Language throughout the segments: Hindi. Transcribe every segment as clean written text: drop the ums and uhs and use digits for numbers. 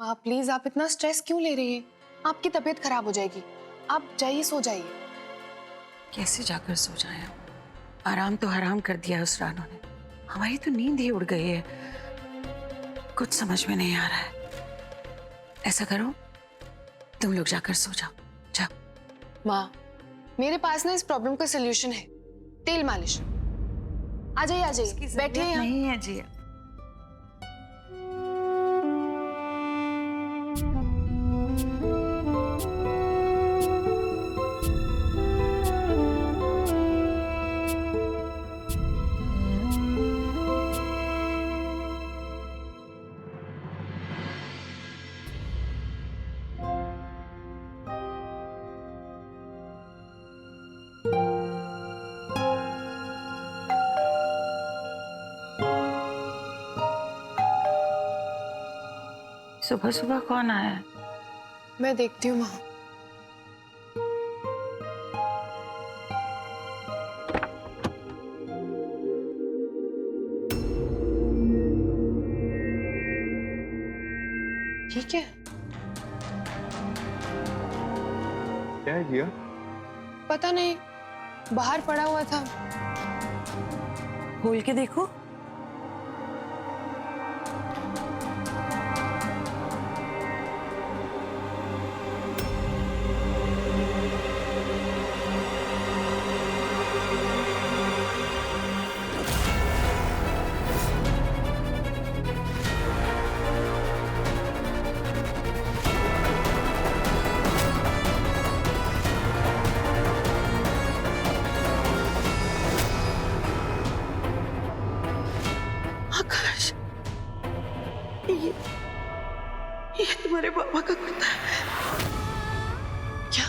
माँ प्लीज आप इतना स्ट्रेस क्यों ले रही हैं? आपकी तबीयत खराब हो जाएगी। आप जाइए, सो जाइए। कैसे जाकर सो जाए हम? आराम तो हराम कर दिया उस रानू ने। हमारी तो नींद ही उड़ गई है। कुछ समझ में नहीं आ रहा है। ऐसा करो, तुम लोग जाकर सो जाओ। जाओ। माँ मेरे पास ना इस प्रॉब्लम का सोल्यूशन है। तेल मालिश। आ जाइए बैठिए यहाँ। नहीं है जी। सुबह सुबह कौन आया है? मैं देखती हूँ माँ। ठीक है। क्या है जिया? पता नहीं, बाहर पड़ा हुआ था। खोल के देखो। आकाश, ये तुम्हारे पापा का कुर्ता है क्या?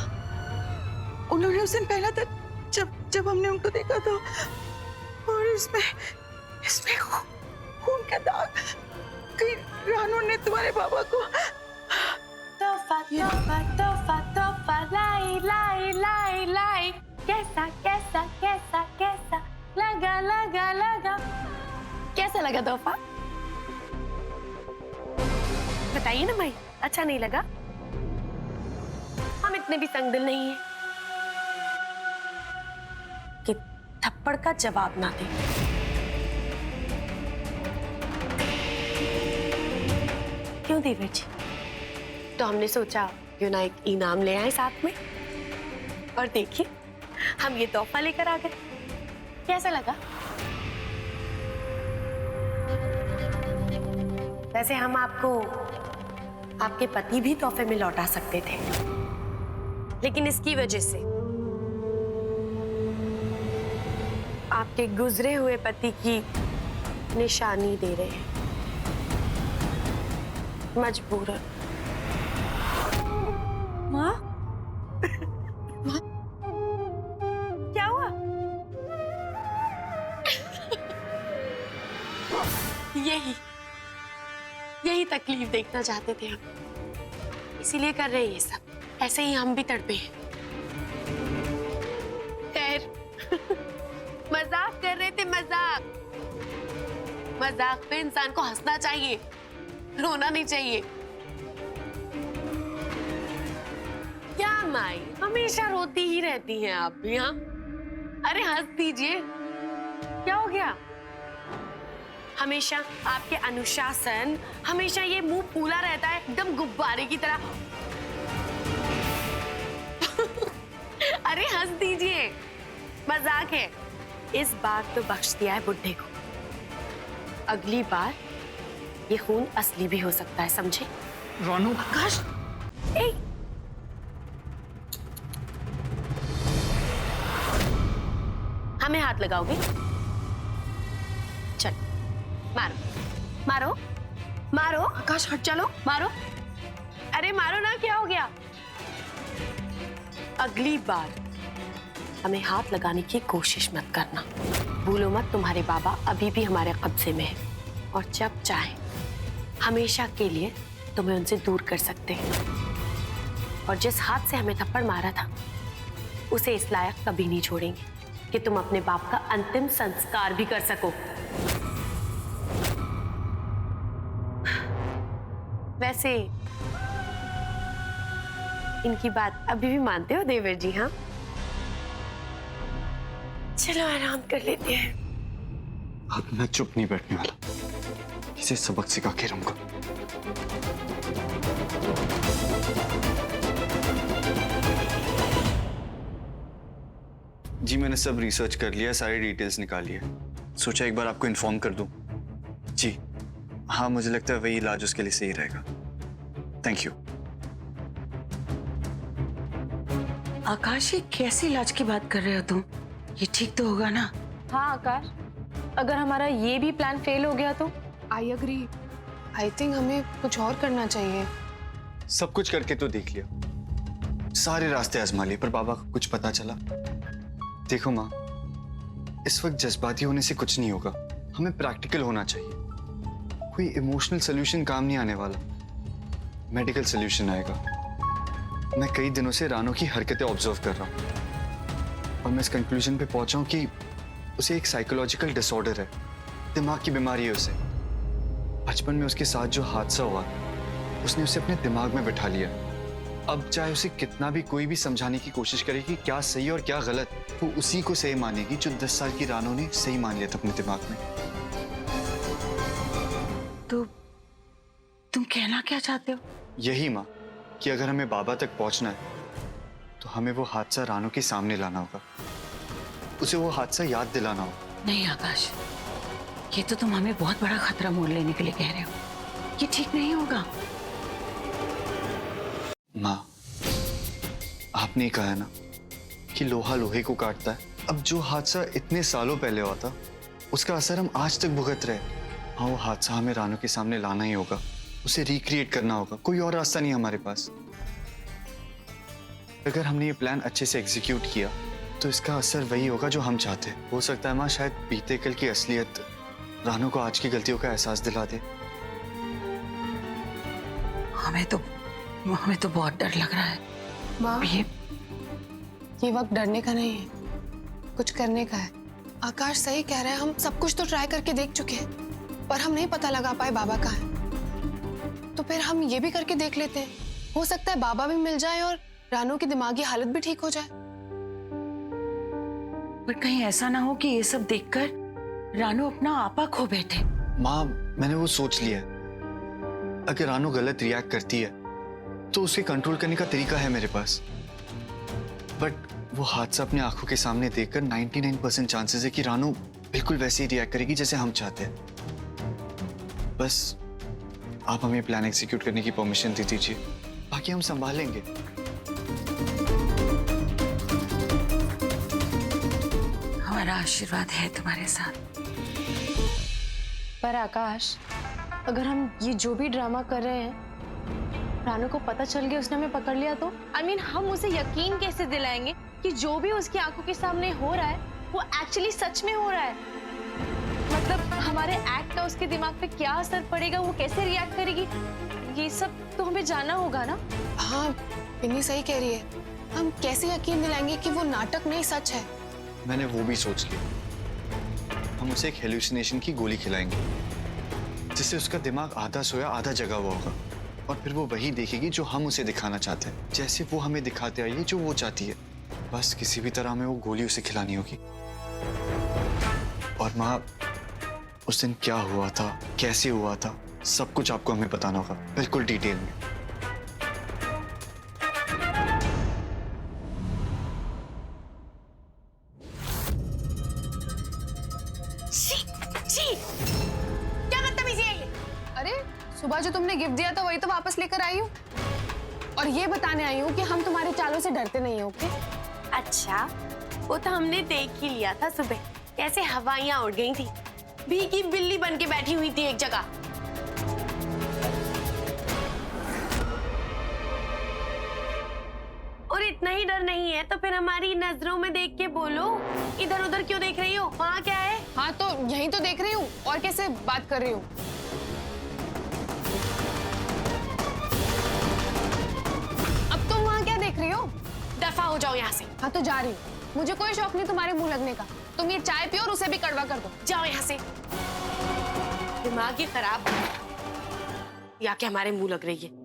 उन्होंने उस दिन पहना था जब हमने उनको देखा था। और इसमें इसमें खून का दाग। कहीं रानू ने तुम्हारे पापा को तोहफा तोहफा तोहफा तोहफा लाई लाई लाई लाई। कैसा कैसा कैसा कैसा लगा लगा लगा। कैसा लगा तोहफा? बताइए ना भाई, अच्छा नहीं लगा? हम इतने भी तंग दिल नहीं है कि थप्पड़ का जवाब ना दें। क्यों देवर जी? तो हमने सोचा क्यों ना एक इनाम ले आए साथ में। और देखिए, हम ये तोहफा लेकर आ गए। कैसा लगा? वैसे हम आपको आपके पति भी तोहफे में लौटा सकते थे, लेकिन इसकी वजह से आपके गुजरे हुए पति की निशानी दे रहे हैं, मजबूरन। माँ। माँ, क्या हुआ? यही तकलीफ देखना चाहते थे हम, इसीलिए कर रहे हैं ये सब। ऐसे ही हम भी तड़पे हैं। खैर, मजाक कर रहे थे, मजाक। मजाक पे इंसान को हंसना चाहिए, रोना नहीं चाहिए। क्या माई, हमेशा रोती ही रहती हैं आप भी? हाँ, अरे हंस दीजिए। क्या हो गया? हमेशा आपके अनुशासन, हमेशा ये मुंह फूला रहता है एकदम गुब्बारे की तरह। अरे हंस दीजिए, मजाक है। इस बार तो बख्श दिया है बुड्ढे को, अगली बार ये खून असली भी हो सकता है, समझे? रानू। आकाश, ए, हमें हाथ लगाओगे? चल, मारो मारो मारो। आकाश हट, चलो मारो। अरे मारो ना, क्या हो गया? अगली बार हमें हाथ लगाने की कोशिश मत करना। भूलो मत, तुम्हारे बाबा अभी भी हमारे कब्जे में है, और जब चाहे हमेशा के लिए तुम्हें उनसे दूर कर सकते हैं। और जिस हाथ से हमें थप्पड़ मारा था, उसे इस लायक कभी नहीं छोड़ेंगे कि तुम अपने बाप का अंतिम संस्कार भी कर सको। वैसे इनकी बात अभी भी मानते हो देवर जी? हाँ, चलो आराम कर लेते हैं। अब मैं चुप नहीं बैठने वाला, इसे सबक सिखा के रहूंगा। जी मैंने सब रिसर्च कर लिया, सारी डिटेल्स निकाली है। सोचा एक बार आपको इन्फॉर्म कर दूं। जी हाँ, मुझे लगता है वही इलाज उसके लिए सही रहेगा। Thank you. आकाश, ये कैसे इलाज की बात कर रहे हो तुम? ये ठीक तो होगा ना? हाँ आकाश, अगर हमारा ये भी प्लान फेल हो गया तो? I agree. आई थिंक हमें कुछ और करना चाहिए। सब कुछ करके तो देख लिया, सारे रास्ते आजमा लिए, पर बाबा को कुछ पता चला। देखो माँ, इस वक्त जज्बाती होने से कुछ नहीं होगा, हमें प्रैक्टिकल होना चाहिए। कोई इमोशनल सोल्यूशन काम नहीं आने वाला, मेडिकल सोल्यूशन आएगा। मैं कई दिनों से रानो की हरकतें ऑब्जर्व कर रहा हूँ और मैं इस कंक्लूजन पे पहुंचा हूं कि उसे एक साइकोलॉजिकल डिसऑर्डर है, दिमाग की बीमारी है उसे। बचपन में उसके साथ जो हादसा हुआ, उसने उसे अपने दिमाग में बिठा लिया। अब चाहे उसे कितना भी कोई भी समझाने की कोशिश करे कि क्या सही और क्या गलत, वो उसी को सही मानेगी जो 10 साल की रानो ने सही मान लिया था अपने दिमाग में। तो तुम कहना क्या चाहते हो? यही माँ, कि अगर हमें बाबा तक पहुंचना है तो हमें वो हादसा रानो के सामने लाना होगा, उसे वो हादसा याद दिलाना होगा। नहीं आकाश, ये तो तुम हमें बहुत बड़ा खतरा मोल लेने के लिए कह रहे हो। ये ठीक नहीं होगा। माँ, आपने ही कहा है ना कि लोहा लोहे को काटता है। अब जो हादसा इतने सालों पहले हुआ था, उसका असर हम आज तक भुगत रहे हैं। हाँ, वो हादसा हमें रानो के सामने लाना ही होगा, उसे रिक्रिएट करना होगा, कोई और रास्ता नहीं हमारे पास। अगर हमने ये प्लान अच्छे से एग्जीक्यूट किया तो इसका असर वही होगा जो हम चाहते हैं। हो सकता है माँ, शायद बीते कल की असलियत रानो को आज की गलतियों का एहसास दिला दे। हमें तो बहुत डर लग रहा है। माँ, ये ये वक्त डरने का नहीं है, कुछ करने का है। आकाश सही कह रहा है, हम सब कुछ तो ट्राई करके देख चुके हैं, पर हम नहीं पता लगा पाए बाबा कहाँ है। तो फिर हम ये भी करके देख लेते हैं, हो सकता है बाबा भी मिल जाए और रानो की दिमागी हालत भी ठीक हो जाए। पर कहीं ऐसा ना हो कि ये सब देखकर रानो अपना आपा खो बैठे। माँ, मैंने वो सोच लिया है। अगर रानो गलत रिएक्ट करती है तो उसे कंट्रोल करने का तरीका है मेरे पास। बट वो हादसा अपने आंखों के सामने देखकर 99% चांसेस है कि रानो बिल्कुल वैसे ही रिएक्ट करेगी जैसे हम चाहते हैं। बस आप हमें प्लान एग्जीक्यूट करने की परमिशन दे दीजिए, बाकी हम संभालेंगे। हमारा आशीर्वाद है तुम्हारे साथ। पर आकाश, अगर हम ये जो भी ड्रामा कर रहे हैं, रानो को पता चल गया, उसने हमें पकड़ लिया तो हम उसे यकीन कैसे दिलाएंगे कि जो भी उसकी आंखों के सामने हो रहा है वो एक्चुअली सच में हो रहा है? मतलब हमारे एक्ट का उसके दिमाग पे क्या असर पड़ेगा, वो कैसे रिएक्ट करेगी, ये सब तो हमें जानना होगा ना। हाँ, पिन्नी सही कह रही है। हम कैसे यकीन दिलाएंगे कि वो नाटक नहीं सच है? मैंने वो भी सोच लिया। हम उसे एक हेलुसिनेशन की गोली खिलाएंगे, जिससे उसका दिमाग आधा सोया आधा जगा हुआ होगा, और फिर वो वही देखेगी जो हम उसे दिखाना चाहते हैं, जैसे वो हमें दिखाते आई है जो वो चाहती है। बस किसी भी तरह हमें वो गोली उसे खिलानी होगी। और माँ, उस दिन क्या हुआ था, कैसे हुआ था, सब कुछ आपको हमें बताना होगा, बिल्कुल डिटेल में। क्या बदतमीजी है ये? अरे सुबह जो तुमने गिफ्ट दिया था वही तो वापस लेकर आई हूँ, और ये बताने आई हूँ कि हम तुम्हारे चालों से डरते नहीं हो। ओके? अच्छा, वो तो हमने देख ही लिया था सुबह, कैसे हवाइयां उड़ गई थी, भीगी बिल्ली बन के बैठी हुई थी एक जगह। और इतना ही डर नहीं है तो फिर हमारी नजरों में देख के बोलो, इधर उधर क्यों देख रही हो, वहाँ क्या है? हाँ तो यही तो देख रही हूँ, और कैसे बात कर रही हूँ। अब तुम वहाँ क्या देख रही हो? दफा हो जाओ यहाँ से। हाँ तो जा रही हूँ, मुझे कोई शौक नहीं तुम्हारे मुंह लगने का। तुम ये चाय पियो और उसे भी कड़वा कर दो। जाओ यहाँ से, दिमाग ही खराब। या कि हमारे मुंह लग रही है।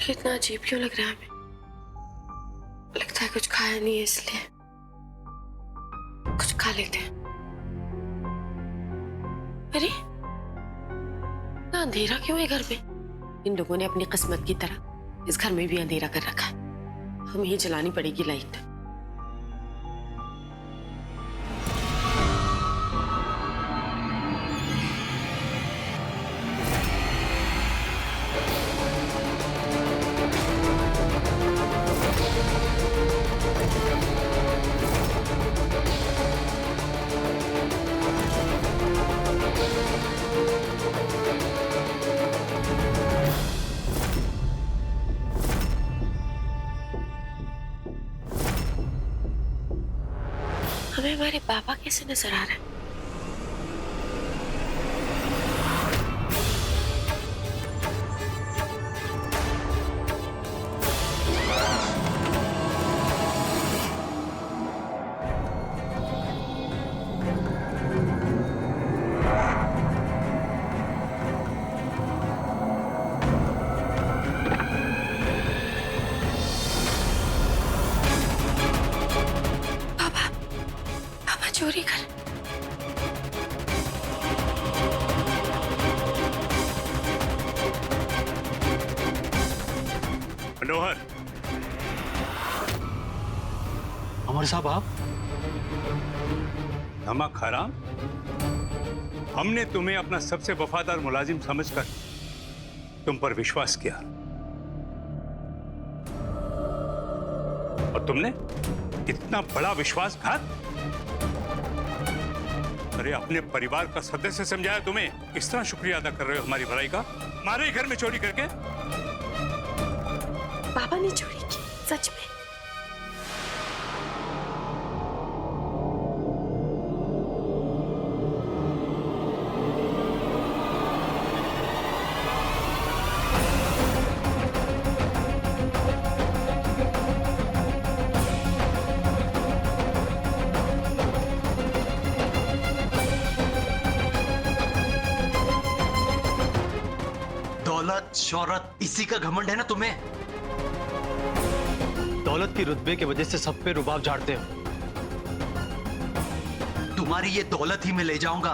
कितना अजीब क्यों लग रहा है हमें? लगता है कुछ खाया नहीं है, इसलिए कुछ खा लेते हैं। अरे इतना अंधेरा क्यों है घर में? इन लोगों ने अपनी किस्मत की तरह इस घर में भी अंधेरा कर रखा है। हमें ही जलानी पड़ेगी लाइट। हमें हमारे पापा कैसे नजर आ रहे हैं? चोरी कर। मनोहर। अमर साहब आप? नमक हराम, हमने तुम्हें अपना सबसे वफादार मुलाजिम समझकर तुम पर विश्वास किया और तुमने इतना बड़ा विश्वासघात। अरे अपने परिवार का सदस्य समझाया तुम्हें, किस तरह शुक्रिया अदा कर रहे हो हमारी भलाई का? हमारे घर में चोरी करके। पापा ने चोरी की, सच में? दौलत शोहरत इसी का घमंड है ना तुम्हें? दौलत की रुतबे की वजह से सब पे रुबाब झाड़ते हो। तुम्हारी ये दौलत ही मैं ले जाऊंगा,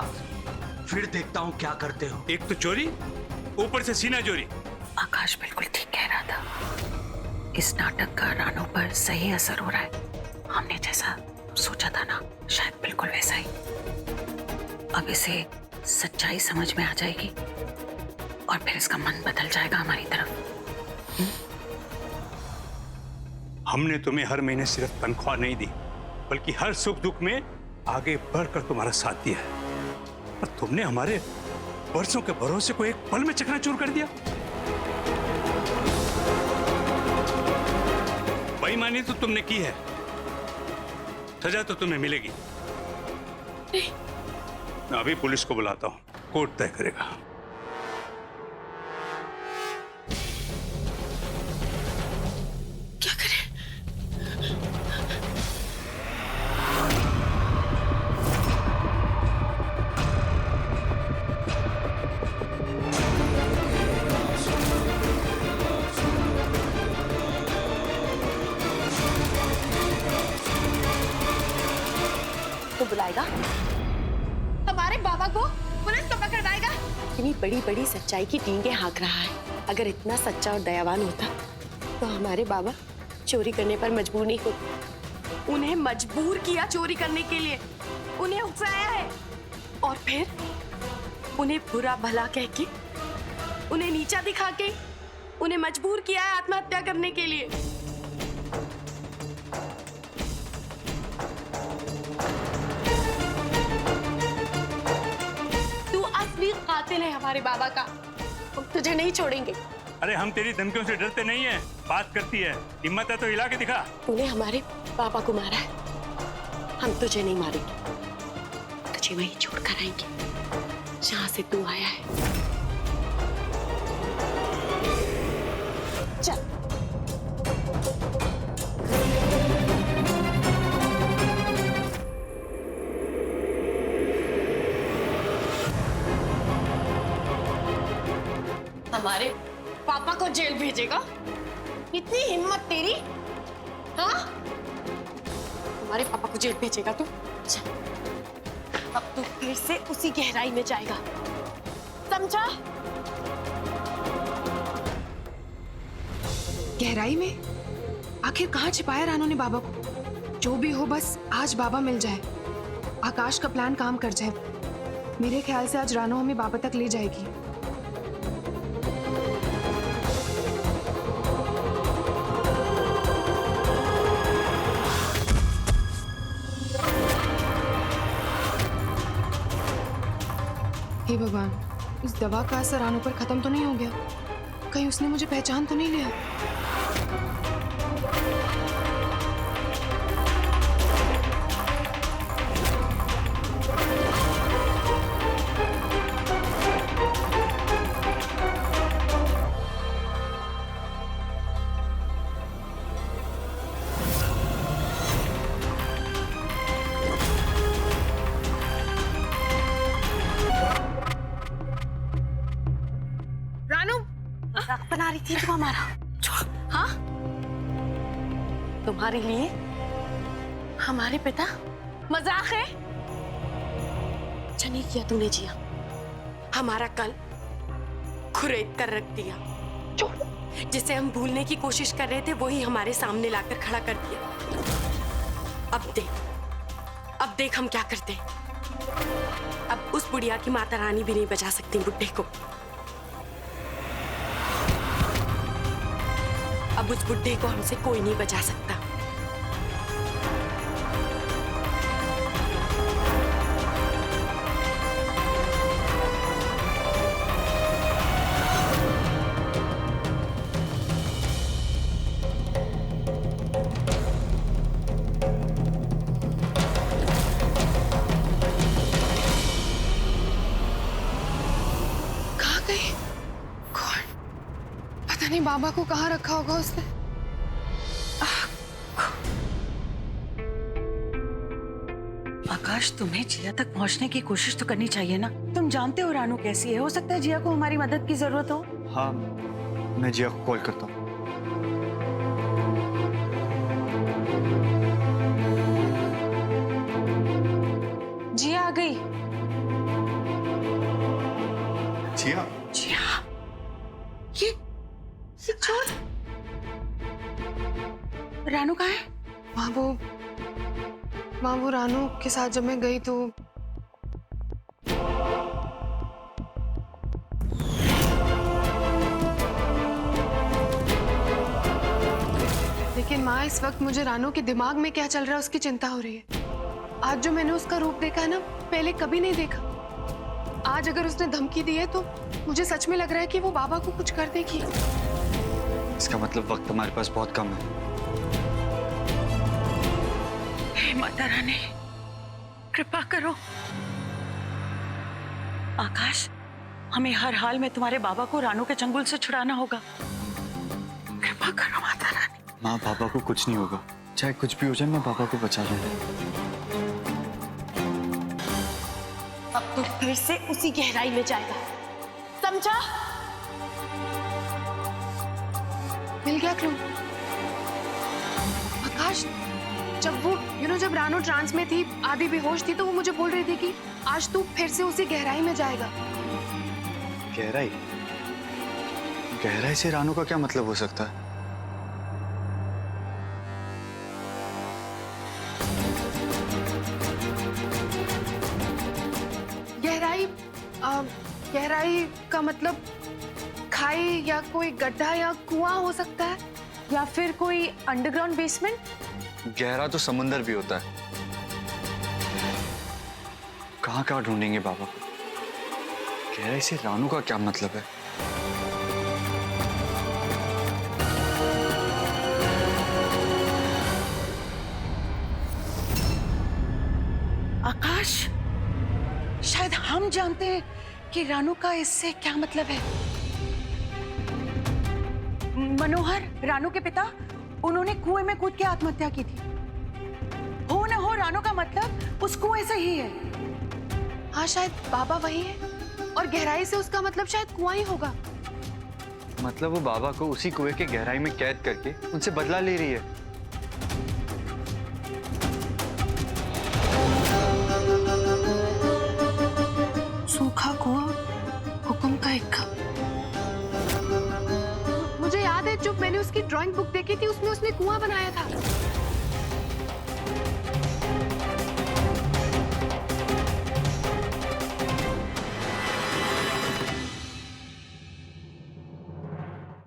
फिर देखता हूं क्या करते हो। एक तो चोरी, ऊपर से सीना चोरी। आकाश बिल्कुल ठीक कह रहा था। इस नाटक का रानू पर सही असर हो रहा है। हमने जैसा सोचा था ना, शायद बिल्कुल वैसा ही। अब इसे सच्चाई समझ में आ जाएगी और फिर इसका मन बदल जाएगा हमारी तरफ। हमने तुम्हें हर महीने सिर्फ तनख्वाह नहीं दी, बल्कि हर सुख दुख में आगे बढ़कर तुम्हारा साथ दिया है। और तुमने हमारे वर्षों के भरोसे को एक पल में चकनाचूर कर दिया। बेईमानी तो तुमने की है, सजा तो तुम्हें मिलेगी। मैं अभी पुलिस को बुलाता हूं, कोर्ट तय करेगा। क्या करें? तो बुलाएगा हमारे बाबा को, पुलिस को पकड़वाएगा। इतनी बड़ी बड़ी सच्चाई की डींगे हाँक रहा है। अगर इतना सच्चा और दयावान होता तो हमारे बाबा चोरी करने पर मजबूर नहीं होते। उन्हें मजबूर किया चोरी करने के लिए, उन्हें उकसाया है और फिर उन्हें बुरा भला कह के, उन्हें नीचा दिखा के, उन्हें मजबूर किया है आत्महत्या करने के लिए। दिल है हमारे बाबा का, हम तुझे नहीं छोड़ेंगे। अरे हम तेरी धमकियों से डरते नहीं है, बात करती है, हिम्मत है तो हिला के दिखा। तूने हमारे पापा को मारा है, हम तुझे नहीं मारेंगे, तुझे वहीं छोड़ कर आएंगे जहां से तू आया है। चल। हमारे पापा को जेल भेजेगा? इतनी हिम्मत तेरी? हाँ? हमारे पापा को जेल भेजेगा तू? चल। अब तू फिर से उसी गहराई में जाएगा, समझा? गहराई में? आखिर कहाँ छिपाया रानू ने बाबा को? जो भी हो, बस आज बाबा मिल जाए, आकाश का प्लान काम कर जाए। मेरे ख्याल से आज रानू हमें बाबा तक ले जाएगी। हे भगवान, इस दवा का असर रानू पर खत्म तो नहीं हो गया? कहीं उसने मुझे पहचान तो नहीं लिया? मजाक बना रही थी तू हमारा? हाँ? तुम्हारे लिए हमारे पिता मजाक है? अच्छा नहीं किया तूने जिया, हमारा कल खुरेद कर रख दिया। जिसे हम भूलने की कोशिश कर रहे थे वही हमारे सामने लाकर खड़ा कर दिया। अब देख हम क्या करते हैं। अब उस बुढ़िया की माता रानी भी नहीं बचा सकती बुड्ढे को। अब उस बुड्ढे को हमसे कोई नहीं बचा सकता। कहाँ गई? कौन? पता नहीं बाबा को कहाँ रखा होगा उसने। आकाश, तुम्हें जिया तक पहुंचने की कोशिश तो करनी चाहिए ना। तुम जानते हो रानू कैसी है, हो सकता है जिया को हमारी मदद की जरूरत हो। हाँ, मैं जिया को कॉल करता हूँ। जिया आ गई। जिया? जिया, ये चोर रानू कहाँ है? वहाँ वो रानू के साथ जब मैं गई तो लेकिन माँ, इस वक्त मुझे रानू के दिमाग में क्या चल रहा है उसकी चिंता हो रही है। आज जो मैंने उसका रूप देखा है ना, पहले कभी नहीं देखा। आज अगर उसने धमकी दी है तो मुझे सच में लग रहा है कि वो बाबा को कुछ कर देगी। इसका मतलब वक्त हमारे पास बहुत कम है। हे माता रानी, कृपा करो। आकाश, हमें हर हाल में तुम्हारे बाबा को रानू के चंगुल से छुड़ाना होगा। कृपा करो माता रानी। माँ, बाबा को कुछ नहीं होगा, चाहे कुछ भी हो जाए, मैं बाबा को बचा लूंगा। अब तू फिर से उसी गहराई में जाएगा, समझा? मिल गया क्लू। आकाश, जब रानू ट्रांस में थी, आधी बेहोश थी, तो वो मुझे बोल रही थी कि आज तू फिर से उसी गहराई में जाएगा। गहराई? गहराई से रानू का क्या मतलब हो सकता है? गहराई का मतलब खाई या कोई गड्ढा या कुआं हो सकता है, या फिर कोई अंडरग्राउंड बेसमेंट। गहरा तो समुंदर भी होता है। कहाँ कहाँ ढूंढेंगे बाबा को? गहराई से रानू का क्या मतलब है? आकाश, शायद हम जानते हैं कि रानू का इससे क्या मतलब है। मनोहर, रानू के पिता, उन्होंने कुएं में कूद के आत्महत्या की थी। हो न हो रानू का मतलब उस कुएं से ही है। हाँ, शायद बाबा वही है और गहराई से उसका मतलब शायद कुआं ही होगा। मतलब वो बाबा को उसी कुएं के गहराई में कैद करके उनसे बदला ले रही है। सूखा कुआं, हुक्म का इक्का। मुझे याद है जब मैंने उसकी ड्राइंग बुक देखी थी उसमें उसने कुआं बनाया था।